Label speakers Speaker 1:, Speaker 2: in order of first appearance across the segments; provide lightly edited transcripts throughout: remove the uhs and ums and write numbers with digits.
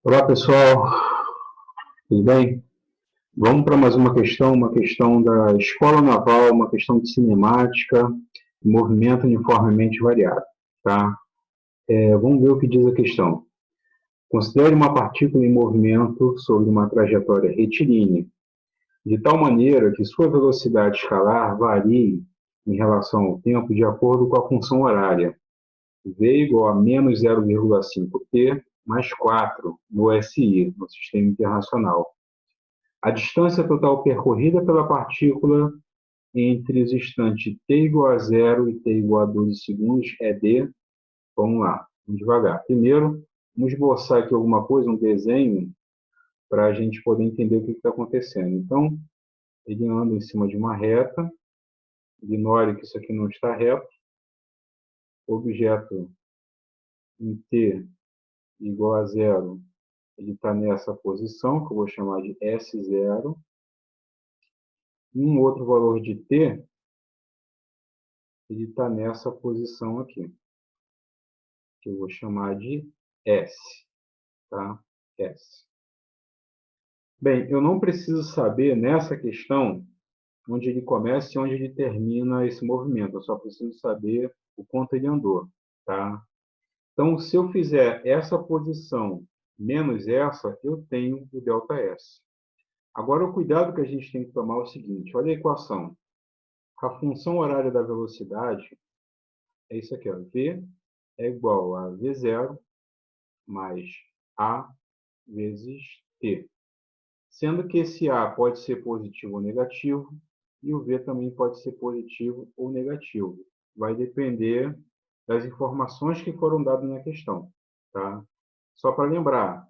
Speaker 1: Olá pessoal, tudo bem? Vamos para mais uma questão da escola naval, uma questão de cinemática, movimento uniformemente variado. Tá? Vamos ver o que diz a questão. Considere uma partícula em movimento sobre uma trajetória retilínea, de tal maneira que sua velocidade escalar varie em relação ao tempo de acordo com a função horária. V igual a menos 0,5t mais 4 no SI, no Sistema Internacional. A distância total percorrida pela partícula entre os instantes t igual a zero e t igual a 12 segundos é d. Vamos lá, vamos devagar. Primeiro, vamos esboçar aqui alguma coisa, um desenho, para a gente poder entender o que está acontecendo. Então, ele anda em cima de uma reta, ignore que isso aqui não está reto, o objeto em t igual a zero, ele está nessa posição, que eu vou chamar de S0, e um outro valor de t, ele está nessa posição aqui, que eu vou chamar de S, tá? S. Bem, eu não preciso saber nessa questão onde ele começa e onde ele termina esse movimento. Eu só preciso saber o quanto ele andou, tá? Então, se eu fizer essa posição menos essa, eu tenho o ΔS. Agora, o cuidado que a gente tem que tomar é o seguinte, olha a equação. A função horária da velocidade é isso aqui, ó. V é igual a V0 mais A vezes T. Sendo que esse A pode ser positivo ou negativo, e o V também pode ser positivo ou negativo. Vai depender das informações que foram dadas na questão. Tá? Só para lembrar,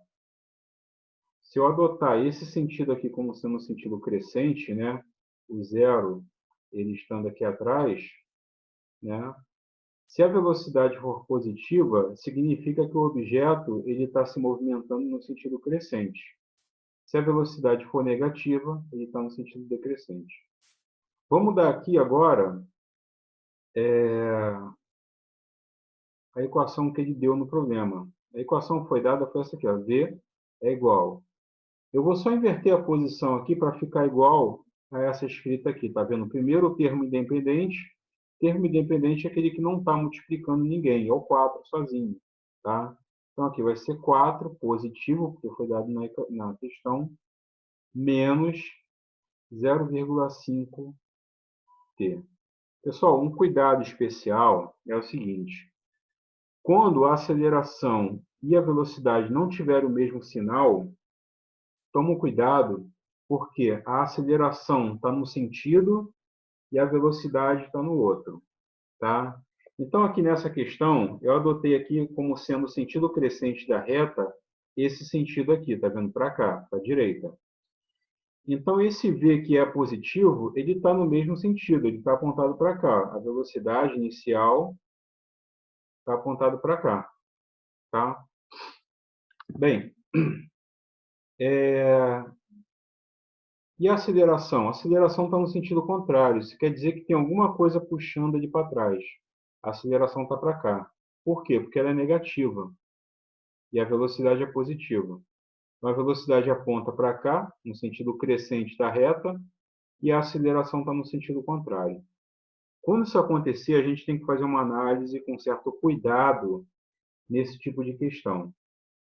Speaker 1: se eu adotar esse sentido aqui como sendo um sentido crescente, né, o zero ele estando aqui atrás, né, se a velocidade for positiva, significa que o objeto ele está se movimentando no sentido crescente. Se a velocidade for negativa, ele está no sentido decrescente. Vamos dar aqui agora a equação que ele deu no problema. A equação que foi dada foi essa aqui, ó, V é igual. Eu vou só inverter a posição aqui para ficar igual a essa escrita aqui. Tá vendo? Primeiro o termo independente. Termo independente é aquele que não está multiplicando ninguém, é o 4 sozinho. Tá? Então aqui vai ser 4 positivo, porque foi dado na questão, menos 0,5 t. Pessoal, um cuidado especial é o seguinte: quando a aceleração e a velocidade não tiverem o mesmo sinal, toma cuidado, porque a aceleração está num sentido e a velocidade está no outro. Tá? Então, aqui nessa questão, eu adotei aqui como sendo o sentido crescente da reta, esse sentido aqui, tá vendo? Para cá, para a direita. Então, esse V que é positivo, ele está no mesmo sentido, ele está apontado para cá. A velocidade inicial está apontado para cá. Tá? Bem, e a aceleração? A aceleração está no sentido contrário. Isso quer dizer que tem alguma coisa puxando ele para trás. A aceleração está para cá. Por quê? Porque ela é negativa e a velocidade é positiva. Então, a velocidade aponta para cá, no sentido crescente da reta, e a aceleração está no sentido contrário. Quando isso acontecer, a gente tem que fazer uma análise com certo cuidado nesse tipo de questão.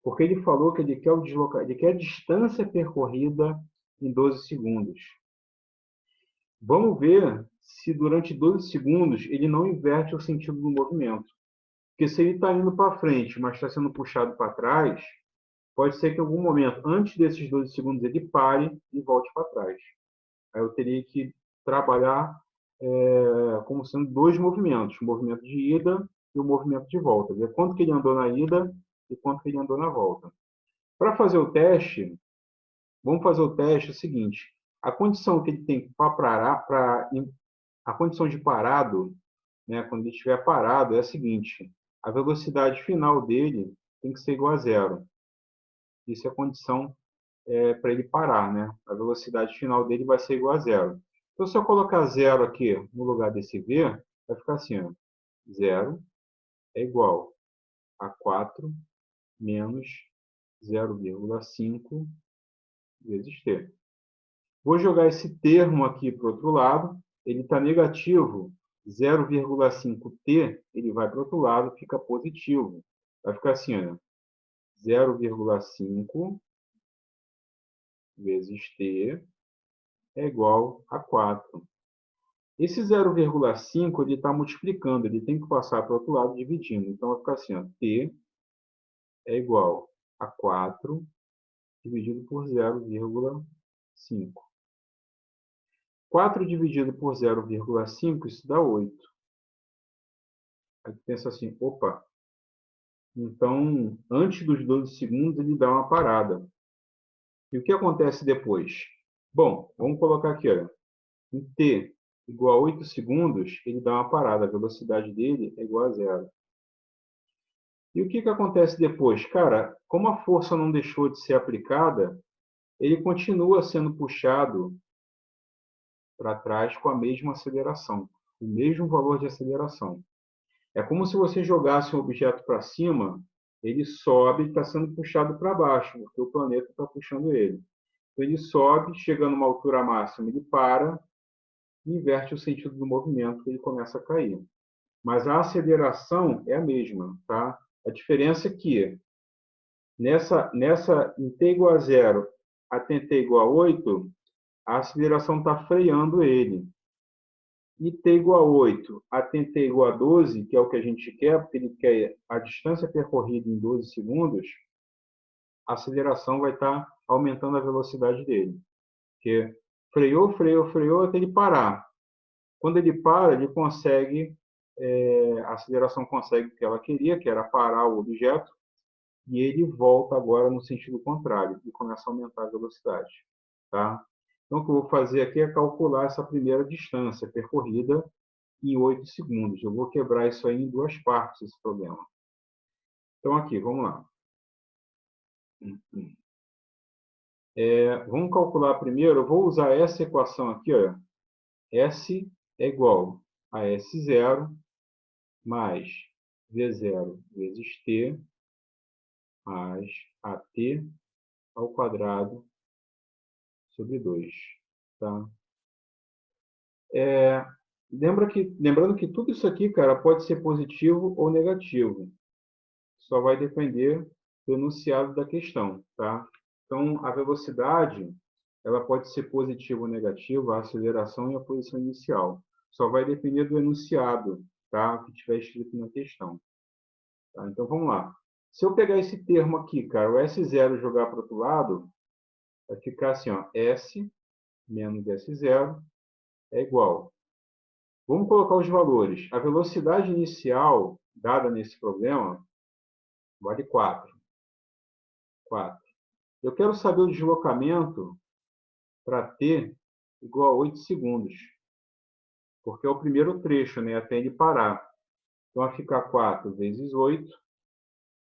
Speaker 1: Porque ele falou que ele quer a distância percorrida em 12 segundos. Vamos ver se durante 12 segundos ele não inverte o sentido do movimento. Porque se ele está indo para frente, mas está sendo puxado para trás, pode ser que em algum momento, antes desses 12 segundos, ele pare e volte para trás. Aí eu teria que trabalhar como sendo dois movimentos, o movimento de ida e o movimento de volta. Ver quanto que ele andou na ida e quanto que ele andou na volta. Para fazer o teste, vamos fazer o teste seguinte. A condição que ele tem para parar, a condição de parado, né, quando ele estiver parado, é a seguinte: a velocidade final dele tem que ser igual a zero. Isso é a condição para ele parar, né? A velocidade final dele vai ser igual a zero. Então, se eu colocar zero aqui no lugar desse v, vai ficar assim, ó, zero é igual a 4 menos 0,5 vezes t. Vou jogar esse termo aqui para o outro lado. Ele está negativo. 0,5t, ele vai para o outro lado, fica positivo. Vai ficar assim, olha. 0,5 vezes t é igual a 4. Esse 0,5 ele está multiplicando, ele tem que passar para o outro lado dividindo. Então, vai ficar assim, ó, t é igual a 4 dividido por 0,5. 4 dividido por 0,5, isso dá 8. Aí tu pensa assim, opa, então, antes dos 12 segundos, ele dá uma parada. E o que acontece depois? Bom, vamos colocar aqui, olha. Em t igual a 8 segundos, ele dá uma parada. A velocidade dele é igual a zero. E o que acontece depois? Cara, como a força não deixou de ser aplicada, ele continua sendo puxado para trás com a mesma aceleração, o mesmo valor de aceleração. É como se você jogasse um objeto para cima, ele sobe e está sendo puxado para baixo, porque o planeta está puxando ele. Então, ele sobe, chega numa altura máxima, ele para e inverte o sentido do movimento, ele começa a cair. Mas a aceleração é a mesma, tá? A diferença é que em t igual a 0 até t igual a 8, a aceleração está freando ele. E t igual a 8 até t igual a 12, que é o que a gente quer, porque ele quer a distância percorrida em 12 segundos, a aceleração vai estar aumentando a velocidade dele. Porque freou, freou, freou até ele parar. Quando ele para, ele consegue, a aceleração consegue o que ela queria, que era parar o objeto, e ele volta agora no sentido contrário e começa a aumentar a velocidade. Tá? Então, o que eu vou fazer aqui é calcular essa primeira distância percorrida em 8 segundos. Eu vou quebrar isso aí em duas partes, esse problema. Então, aqui, vamos lá. Vamos calcular primeiro, eu vou usar essa equação aqui, ó. S é igual a S0 mais V0 vezes T mais AT ao quadrado sobre 2. Tá? Lembrando que tudo isso aqui, cara, pode ser positivo ou negativo. Só vai depender do enunciado da questão. Tá? Então, a velocidade ela pode ser positiva ou negativa, a aceleração e a posição inicial. Só vai depender do enunciado, tá? Que estiver escrito na questão. Tá? Então, vamos lá. Se eu pegar esse termo aqui, cara, o S0 jogar para o outro lado, vai ficar assim, ó, S menos S0 é igual. Vamos colocar os valores. A velocidade inicial dada nesse problema vale 4. 4. Eu quero saber o deslocamento para t igual a 8 segundos. Porque é o primeiro trecho, né, até ele parar. Então, vai ficar 4 vezes 8,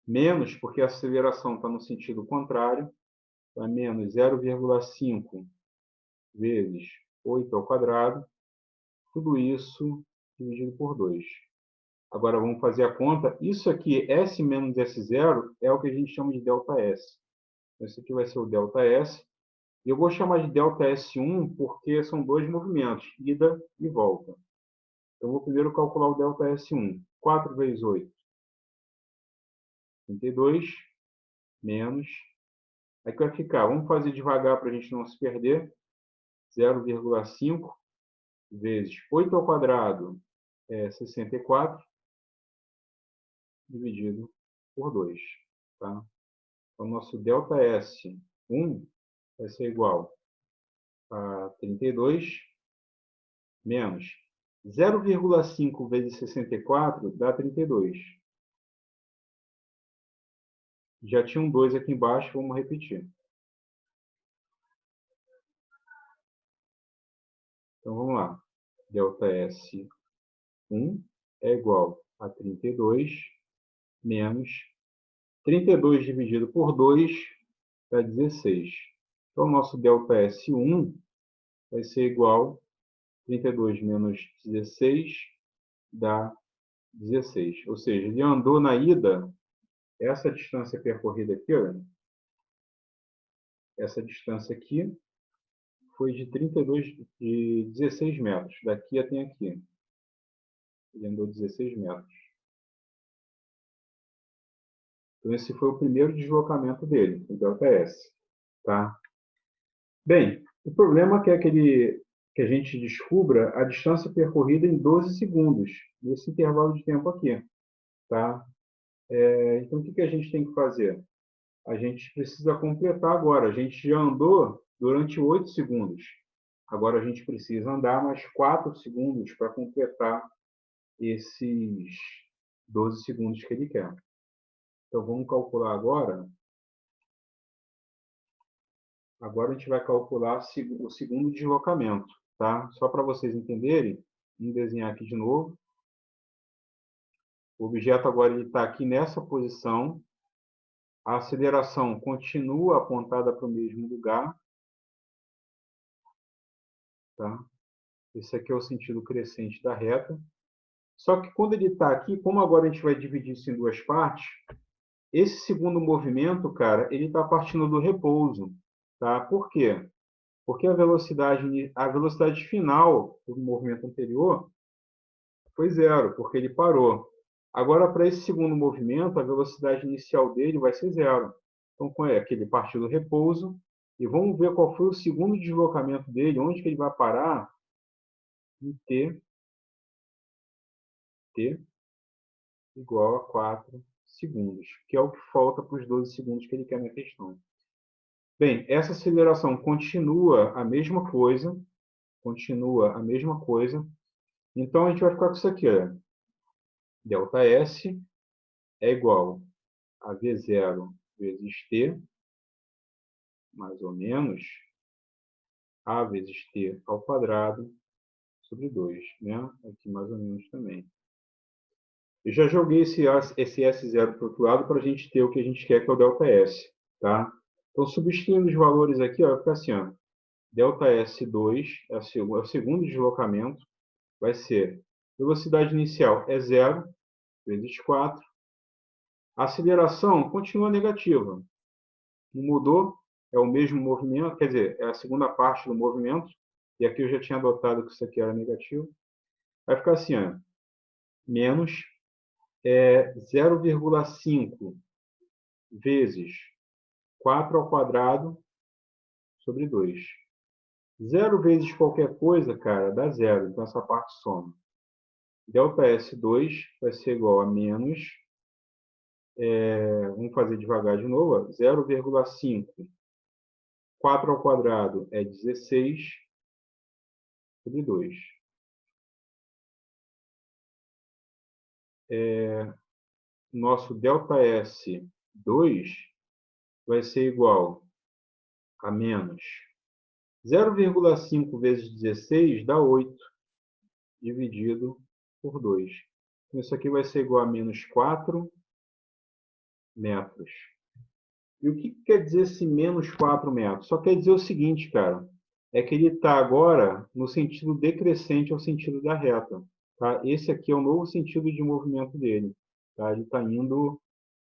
Speaker 1: menos, porque a aceleração está no sentido contrário, então é menos 0,5 vezes 8 ao quadrado, tudo isso dividido por 2. Agora, vamos fazer a conta. Isso aqui, S menos S0, é o que a gente chama de ΔS. Então, isso aqui vai ser o ΔS. E eu vou chamar de ΔS1 porque são dois movimentos, ida e volta. Então, eu vou primeiro calcular o ΔS1. 4 vezes 8, 32, menos. Aí que vai ficar, vamos fazer devagar para a gente não se perder. 0,5 vezes 8 ao quadrado é 64, dividido por 2. Tá? Então, nosso ΔS1 vai ser igual a 32, menos 0,5 vezes 64 dá 32. Já tinha um 2 aqui embaixo, vamos repetir. Então, vamos lá. ΔS1 é igual a 32 menos 32 dividido por 2 dá 16. Então, o nosso ΔS1 vai ser igual a 32 menos 16 dá 16. Ou seja, ele andou na ida, essa distância percorrida aqui, ó, essa distância aqui foi de 16 metros, daqui até aqui. Ele andou 16 metros. Então, esse foi o primeiro deslocamento dele, o ΔS. Tá? Bem, o problema é que a gente descubra a distância percorrida em 12 segundos, nesse intervalo de tempo aqui. Tá? Então, o que a gente tem que fazer? A gente precisa completar agora. A gente já andou durante 8 segundos. Agora a gente precisa andar mais 4 segundos para completar esses 12 segundos que ele quer. Então, vamos calcular agora. Agora a gente vai calcular o segundo deslocamento. Tá? Só para vocês entenderem, vamos desenhar aqui de novo. O objeto agora está aqui nessa posição. A aceleração continua apontada para o mesmo lugar. Tá? Esse aqui é o sentido crescente da reta. Só que quando ele está aqui, como agora a gente vai dividir isso em duas partes, esse segundo movimento, cara, ele está partindo do repouso. Tá? Por quê? Porque a velocidade final do movimento anterior foi zero, porque ele parou. Agora, para esse segundo movimento, a velocidade inicial dele vai ser zero. Então, que ele partiu do repouso. E vamos ver qual foi o segundo deslocamento dele, onde que ele vai parar em t igual a 4 segundos, que é o que falta para os 12 segundos que ele quer na questão. Bem, essa aceleração continua a mesma coisa, então a gente vai ficar com isso aqui, ó. ΔS é igual a V0 vezes T, mais ou menos, A vezes T ao quadrado sobre 2, né? Aqui mais ou menos também. Eu já joguei esse S0 para o outro lado para a gente ter o que a gente quer, que é o ΔS. Tá? Então, substituindo os valores aqui, ó, vai ficar assim, ó, ΔS2 é o segundo deslocamento, vai ser velocidade inicial é 0 vezes 4. A aceleração continua negativa. Não mudou, é o mesmo movimento, quer dizer, é a segunda parte do movimento, e aqui eu já tinha adotado que isso aqui era negativo. Vai ficar assim, ó, menos 0,5 vezes 4 ao quadrado sobre 2. 0 vezes qualquer coisa, cara, dá zero. Então, essa parte soma. ΔS2 vai ser igual a menos, vamos fazer devagar de novo, 0,5. 4 ao quadrado é 16 sobre 2. Nosso ΔS2 vai ser igual a menos 0,5 vezes 16 dá 8, dividido por 2. Então, isso aqui vai ser igual a menos 4 metros. E o que quer dizer esse menos 4 metros? Só quer dizer o seguinte, cara, é que ele está agora no sentido decrescente ao sentido da reta. Tá? Esse aqui é o novo sentido de movimento dele. Tá? Ele está indo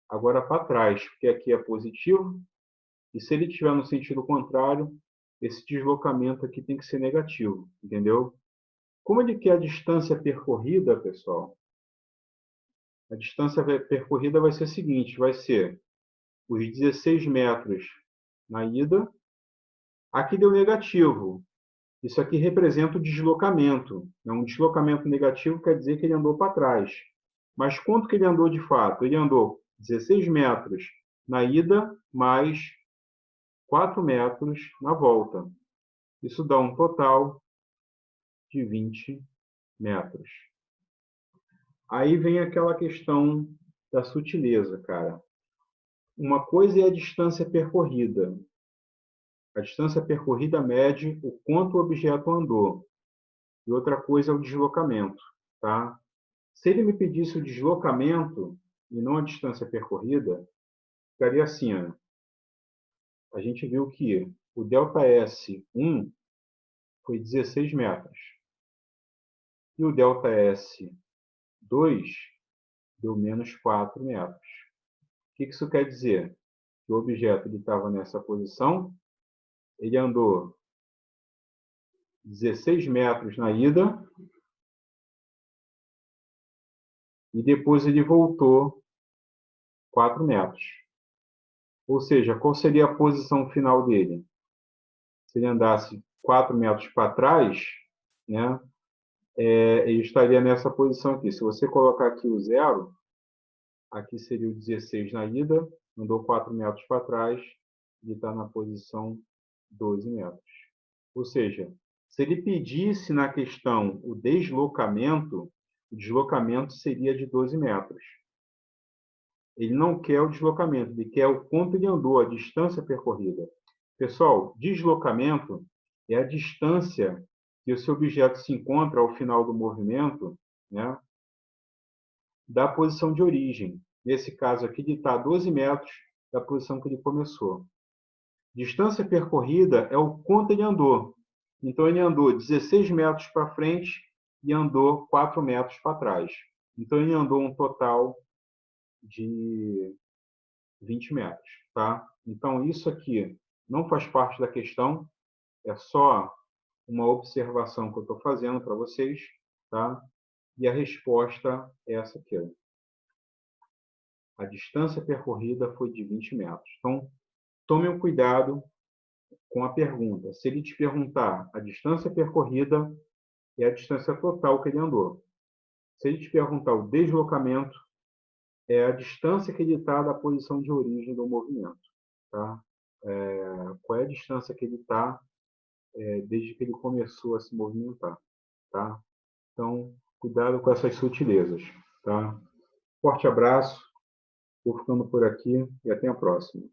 Speaker 1: agora para trás, porque aqui é positivo, e se ele estiver no sentido contrário, esse deslocamento aqui tem que ser negativo, entendeu? Como ele quer a distância percorrida, pessoal, a distância percorrida vai ser a seguinte, vai ser os 16 metros na ida. Aqui deu negativo. Isso aqui representa o deslocamento. Um deslocamento negativo quer dizer que ele andou para trás. Mas quanto que ele andou de fato? Ele andou 16 metros na ida, mais 4 metros na volta. Isso dá um total de 20 metros. Aí vem aquela questão da sutileza, cara. Uma coisa é a distância percorrida. A distância percorrida mede o quanto o objeto andou. E outra coisa é o deslocamento. Tá? Se ele me pedisse o deslocamento e não a distância percorrida, ficaria assim. Ó. A gente viu que o ΔS1 foi 16 metros. E o ΔS2 deu menos 4 metros. O que isso quer dizer? Que o objeto estava nessa posição, Ele andou 16 metros na ida e depois ele voltou 4 metros. Ou seja, qual seria a posição final dele? Se ele andasse 4 metros para trás, né, ele estaria nessa posição aqui. Se você colocar aqui o 0, aqui seria o 16 na ida, andou 4 metros para trás, ele está na posição 12 metros. Ou seja, se ele pedisse na questão o deslocamento seria de 12 metros. Ele não quer o deslocamento, ele quer o quanto ele andou, a distância percorrida. Pessoal, deslocamento é a distância que o seu objeto se encontra ao final do movimento, né, da posição de origem. Nesse caso aqui, ele está a 12 metros da posição que ele começou. Distância percorrida é o quanto ele andou. Então, ele andou 16 metros para frente e andou 4 metros para trás. Então, ele andou um total de 20 metros. Tá? Então, isso aqui não faz parte da questão, é só uma observação que eu estou fazendo para vocês. Tá? E a resposta é essa aqui. A distância percorrida foi de 20 metros. Então, tome um cuidado com a pergunta. Se ele te perguntar a distância percorrida, é a distância total que ele andou. Se ele te perguntar o deslocamento, é a distância que ele está da posição de origem do movimento. Tá? Qual é a distância que ele está desde que ele começou a se movimentar. Tá? Então, cuidado com essas sutilezas. Tá? Forte abraço, vou ficando por aqui e até a próxima.